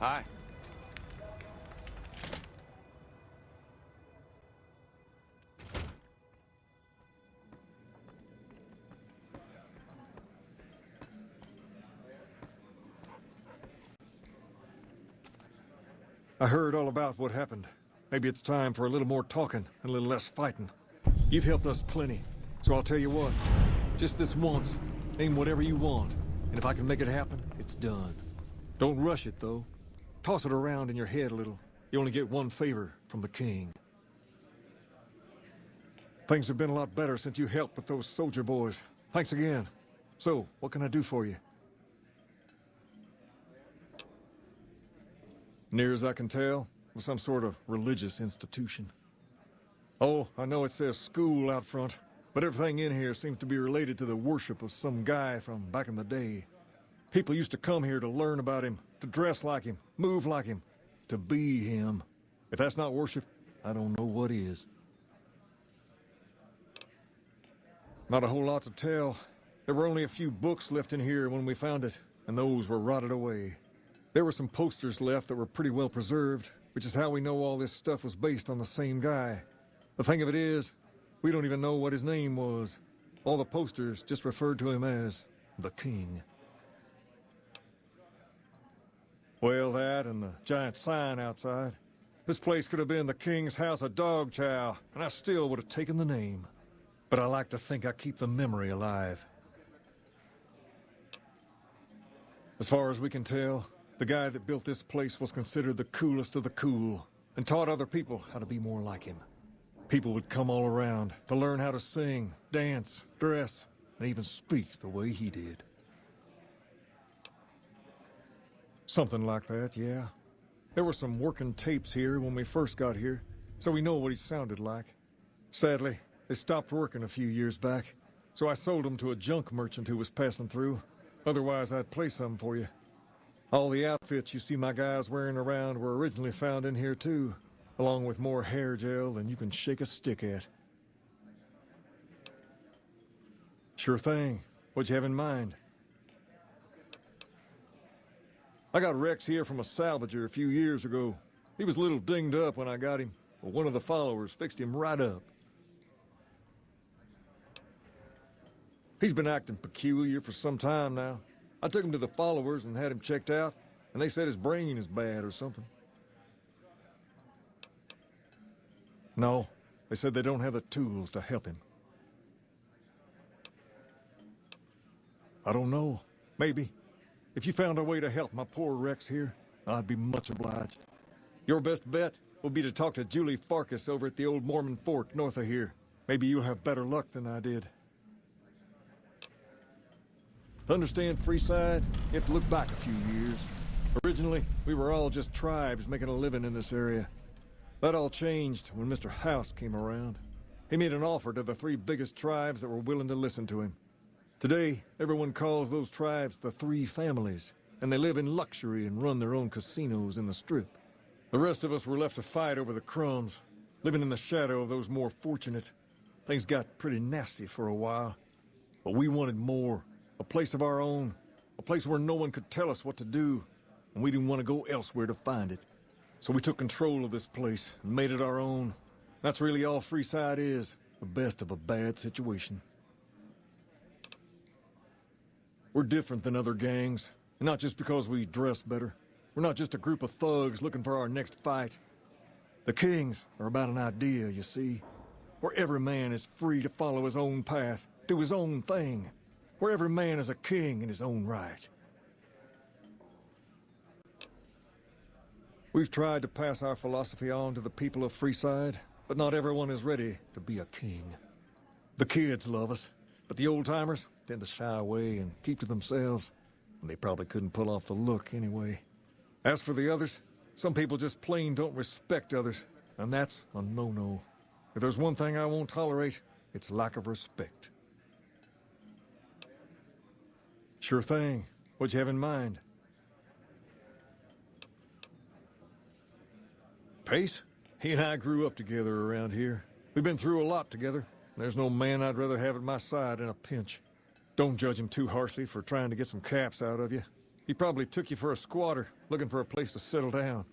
Hi. I heard all about what happened. Maybe it's time for a little more talking and a little less fighting. You've helped us plenty, so I'll tell you what. Just this once, aim whatever you want, and if I can make it happen, it's done. Don't rush it, though. Toss it around in your head a little. You only get one favor from the king. Things have been a lot better since you helped with those soldier boys. Thanks again. So, what can I do for you? Near as I can tell, it was some sort of religious institution. Oh, I know it says school out front, but everything in here seems to be related to the worship of some guy from back in the day. People used to come here to learn about him, to dress like him, move like him, to be him. If that's not worship, I don't know what is. Not a whole lot to tell. There were only a few books left in here when we found it, and those were rotted away. There were some posters left that were pretty well preserved, which is how we know all this stuff was based on the same guy. The thing of it is, we don't even know what his name was. All the posters just referred to him as the King. Well, that and the giant sign outside. This place could have been the King's House of Dog Chow, and I still would have taken the name. But I like to think I keep the memory alive. As far as we can tell, the guy that built this place was considered the coolest of the cool, and taught other people how to be more like him. People would come all around to learn how to sing, dance, dress, and even speak the way he did. Something like that, yeah. There were some working tapes here when we first got here, so we know what he sounded like. Sadly, they stopped working a few years back, so I sold them to a junk merchant who was passing through. Otherwise, I'd play some for you. All the outfits you see my guys wearing around were originally found in here too, along with more hair gel than you can shake a stick at. Sure thing. What'd you have in mind? I got Rex here from a salvager a few years ago. He was a little dinged up when I got him, but one of the followers fixed him right up. He's been acting peculiar for some time now. I took him to the followers and had him checked out, and they said his brain is bad or something. No, they said they don't have the tools to help him. I don't know. Maybe. If you found a way to help my poor Rex here, I'd be much obliged. Your best bet will be to talk to Julie Farkas over at the old Mormon fort north of here. Maybe you'll have better luck than I did. Understand, Freeside? You have to look back a few years. Originally, we were all just tribes making a living in this area. That all changed when Mr. House came around. He made an offer to the 3 biggest tribes that were willing to listen to him. Today, everyone calls those tribes the 3 families, and they live in luxury and run their own casinos in the Strip. The rest of us were left to fight over the crumbs, living in the shadow of those more fortunate. Things got pretty nasty for a while, but we wanted more. A place of our own, a place where no one could tell us what to do, and we didn't want to go elsewhere to find it. So we took control of this place and made it our own. That's really all Freeside is, the best of a bad situation. We're different than other gangs, and not just because we dress better. We're not just a group of thugs looking for our next fight. The Kings are about an idea, you see, where every man is free to follow his own path, do his own thing. Where every man is a king in his own right. We've tried to pass our philosophy on to the people of Freeside, but not everyone is ready to be a king. The kids love us, but the old-timers tend to shy away and keep to themselves, and they probably couldn't pull off the look anyway. As for the others, some people just plain don't respect others, and that's a no-no. If there's one thing I won't tolerate, it's lack of respect. Sure thing. What'd you have in mind? Pace? He and I grew up together around here. We've been through a lot together. There's no man I'd rather have at my side in a pinch. Don't judge him too harshly for trying to get some caps out of you. He probably took you for a squatter, looking for a place to settle down.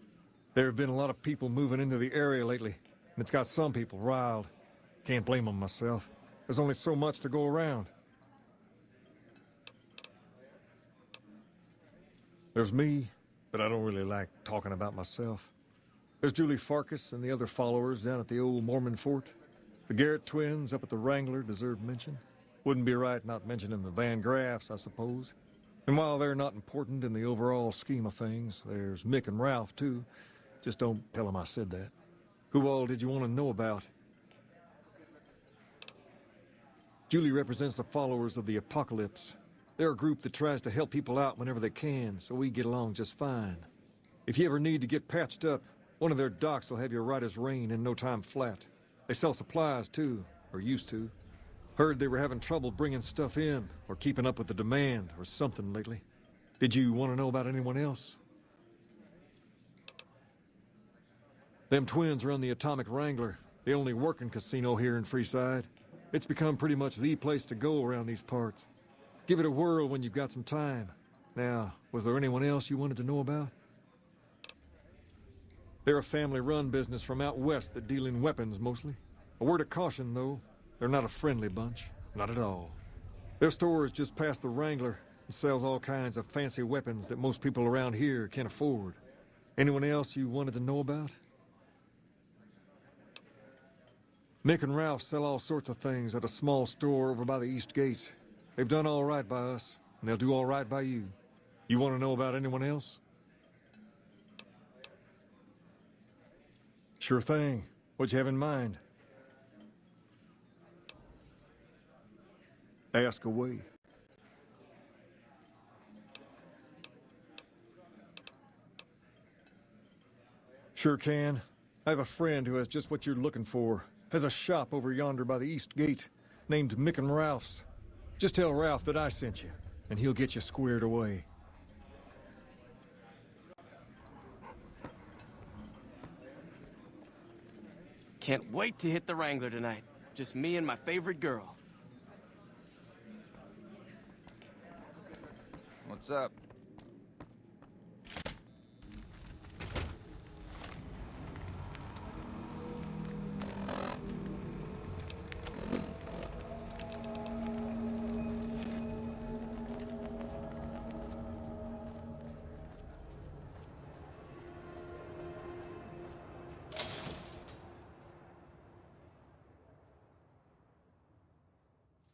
There have been a lot of people moving into the area lately, and it's got some people riled. Can't blame them myself. There's only so much to go around. There's me, but I don't really like talking about myself. There's Julie Farkas and the other followers down at the old Mormon fort. The Garrett twins up at the Wrangler deserve mention. Wouldn't be right not mentioning the Van Graffs, I suppose. And while they're not important in the overall scheme of things, there's Mick and Ralph, too. Just don't tell them I said that. Who all did you want to know about? Julie represents the followers of the Apocalypse. They're a group that tries to help people out whenever they can, so we get along just fine. If you ever need to get patched up, one of their docs will have you right as rain in no time flat. They sell supplies, too, or used to. Heard they were having trouble bringing stuff in, or keeping up with the demand, or something lately. Did you want to know about anyone else? Them twins run the Atomic Wrangler, the only working casino here in Freeside. It's become pretty much the place to go around these parts. Give it a whirl when you've got some time. Now, was there anyone else you wanted to know about? They're a family-run business from out west that deal in weapons, mostly. A word of caution, though. They're not a friendly bunch. Not at all. Their store is just past the Wrangler and sells all kinds of fancy weapons that most people around here can't afford. Anyone else you wanted to know about? Mick and Ralph sell all sorts of things at a small store over by the East Gate. They've done all right by us, and they'll do all right by you. You want to know about anyone else? Sure thing. What'd you have in mind? Ask away. Sure can. I have a friend who has just what you're looking for. Has a shop over yonder by the East Gate, named Mick and Ralph's. Just tell Ralph that I sent you, and he'll get you squared away. Can't wait to hit the Wrangler tonight. Just me and my favorite girl. What's up?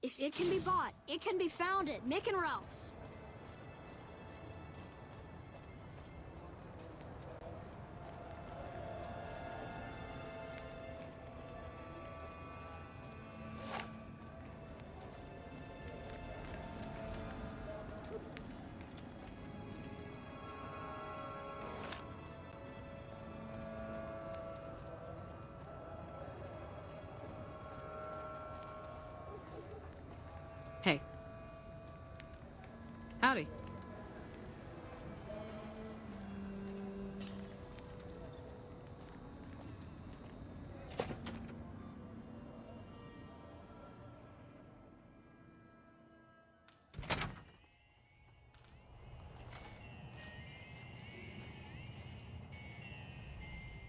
If it can be bought, it can be found at Mick and Ralph's. Hey. Howdy.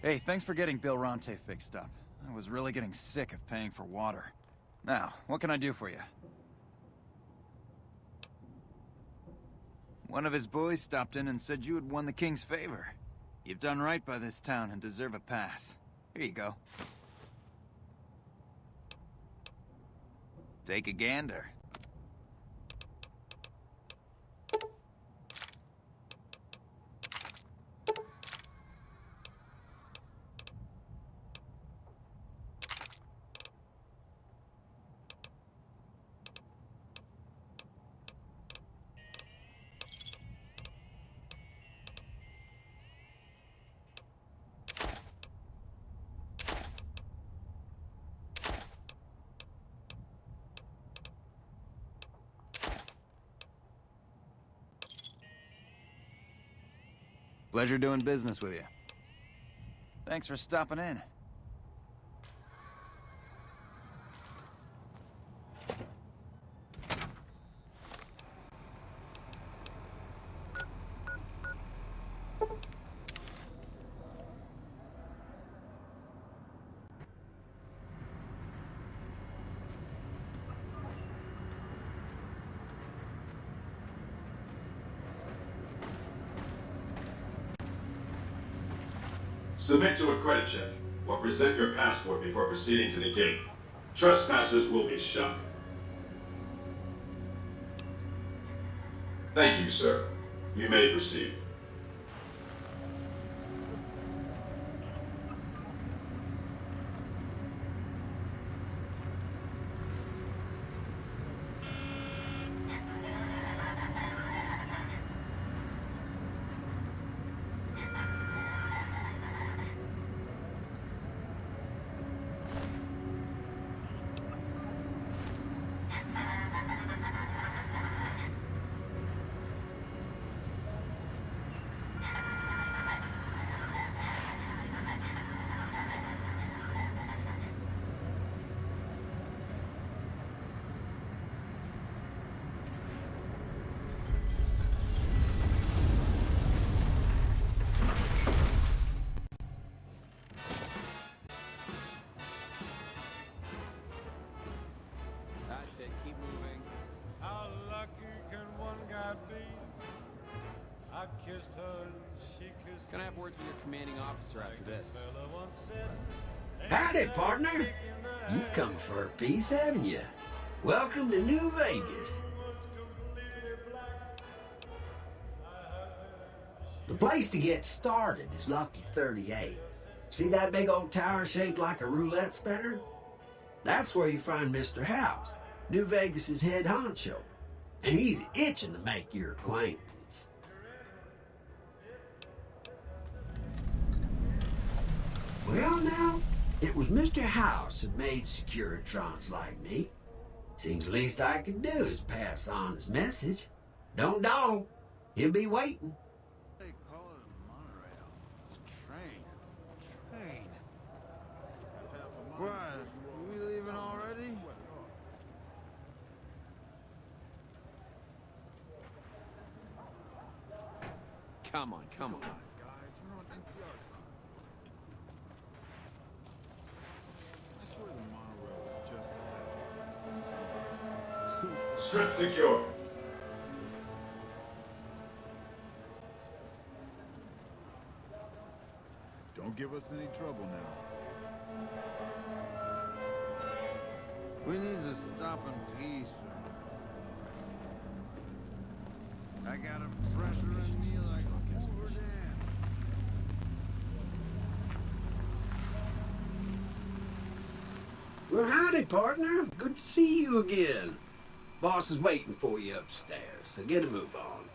Hey, thanks for getting Bill Ronte fixed up. I was really getting sick of paying for water. Now, what can I do for you? One of his boys stopped in and said you had won the king's favor. You've done right by this town and deserve a pass. Here you go. Take a gander. Pleasure doing business with you. Thanks for stopping in. Submit to a credit check, or present your passport before proceeding to the gate. Trespassers will be shot. Thank you, sir. You may proceed. Keep moving. How lucky can one guy be? I kissed her and she kissed Gonna have words with your commanding officer after this. fella once said. Howdy, partner. You come for a piece, haven't you? Welcome to New Vegas. The place to get started is Lucky 38. See that big old tower shaped like a roulette spinner? That's where you find Mr. House, New Vegas's head honcho. And he's itching to make your acquaintance. Well, now, it was Mr. House that made Securitrons like me. Seems the least I could do is pass on his message. Don't dawdle. He'll be waiting. They call it a monorail. It's a train. Train. What? Are we leaving already? Come on, come on. Guys, we're on NCR time. I swear the monorail was just ahead. Strip secure. Don't give us any trouble now. We need to stop in peace. I got a pressure in me like Hoover Dam. Well, howdy, partner. Good to see you again. Boss is waiting for you upstairs, so get a move on.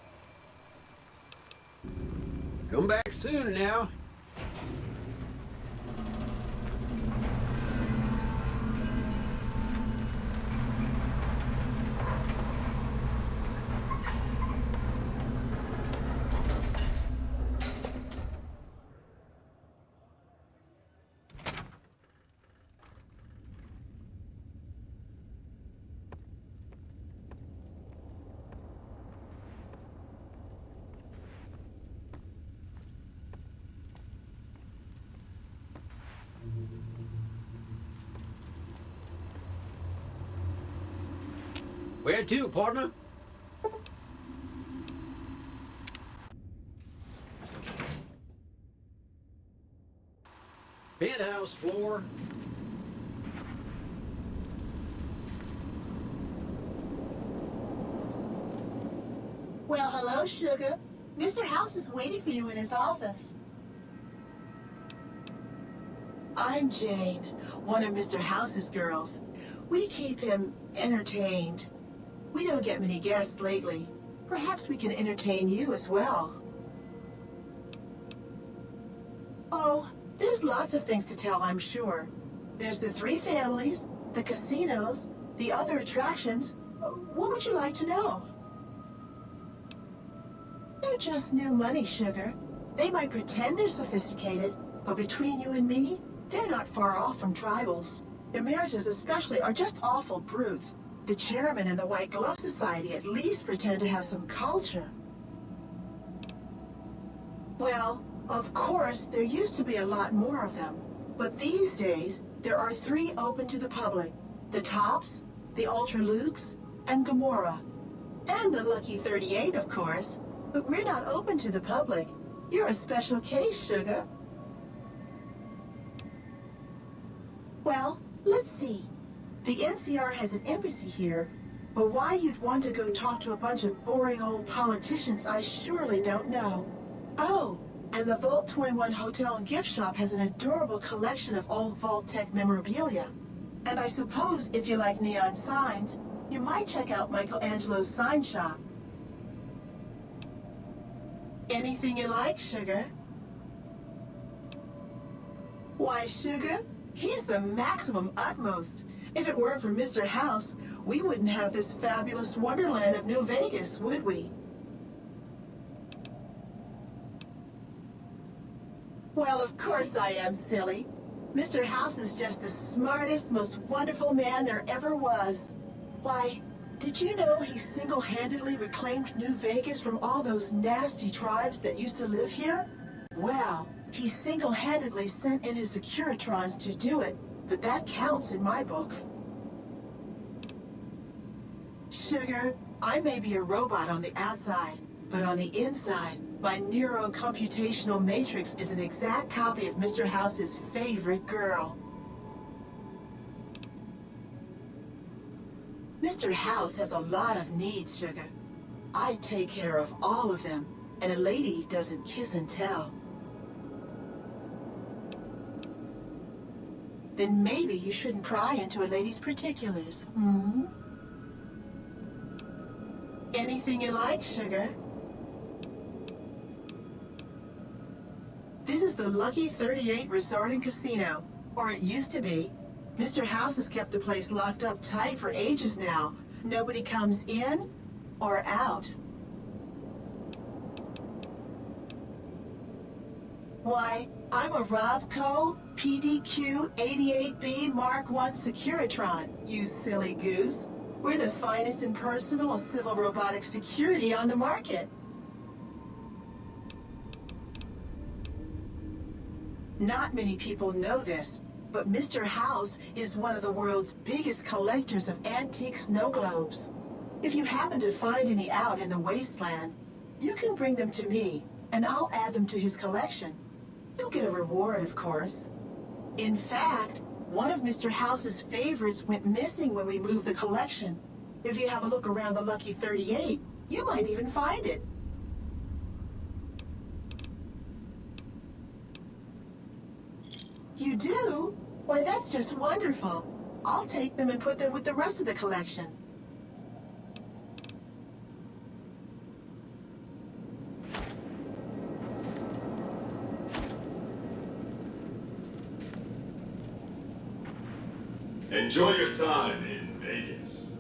Come back soon now. Where to, partner? Penthouse floor. Well, hello, Sugar. Mr. House is waiting for you in his office. I'm Jane, one of Mr. House's girls. We keep him entertained. We don't get many guests lately. Perhaps we can entertain you as well. Oh, there's lots of things to tell, I'm sure. There's the 3 families, the casinos, the other attractions. What would you like to know? They're just new money, Sugar. They might pretend they're sophisticated, but between you and me, they're not far off from tribals. Emeritus especially are just awful brutes. The chairman and the White Glove Society at least pretend to have some culture. Well, of course, there used to be a lot more of them. But these days, there are 3 open to the public. The Tops, the Ultra Lukes, and Gamora. And the Lucky 38, of course. But we're not open to the public. You're a special case, Sugar. Well, let's see. The NCR has an embassy here, but why you'd want to go talk to a bunch of boring old politicians, I surely don't know. Oh, and the Vault 21 Hotel and Gift Shop has an adorable collection of old Vault-Tec memorabilia. And I suppose if you like neon signs, you might check out Michelangelo's sign shop. Anything you like, Sugar? Why, Sugar? He's the maximum utmost. If it weren't for Mr. House, we wouldn't have this fabulous wonderland of New Vegas, would we? Well, of course I am, silly. Mr. House is just the smartest, most wonderful man there ever was. Why, did you know he single-handedly reclaimed New Vegas from all those nasty tribes that used to live here? Well, he single-handedly sent in his Securitrons to do it, but that counts in my book. Sugar, I may be a robot on the outside, but on the inside, my neurocomputational matrix is an exact copy of Mr. House's favorite girl. Mr. House has a lot of needs, Sugar. I take care of all of them, and a lady doesn't kiss and tell. Then maybe you shouldn't pry into a lady's particulars, hmm? Anything you like, Sugar? This is the Lucky 38 Resort and Casino, or it used to be. Mr. House has kept the place locked up tight for ages now. Nobody comes in or out. Why, I'm a Robco PDQ 88B Mark I Securitron, you silly goose. We're the finest in personal civil robotic security on the market. Not many people know this, but Mr. House is one of the world's biggest collectors of antique snow globes. If you happen to find any out in the wasteland, you can bring them to me, and I'll add them to his collection. You'll get a reward, of course. In fact, one of Mr. House's favorites went missing when we moved the collection. If you have a look around the Lucky 38, you might even find it. You do? Why, that's just wonderful. I'll take them and put them with the rest of the collection. Enjoy your time in Vegas.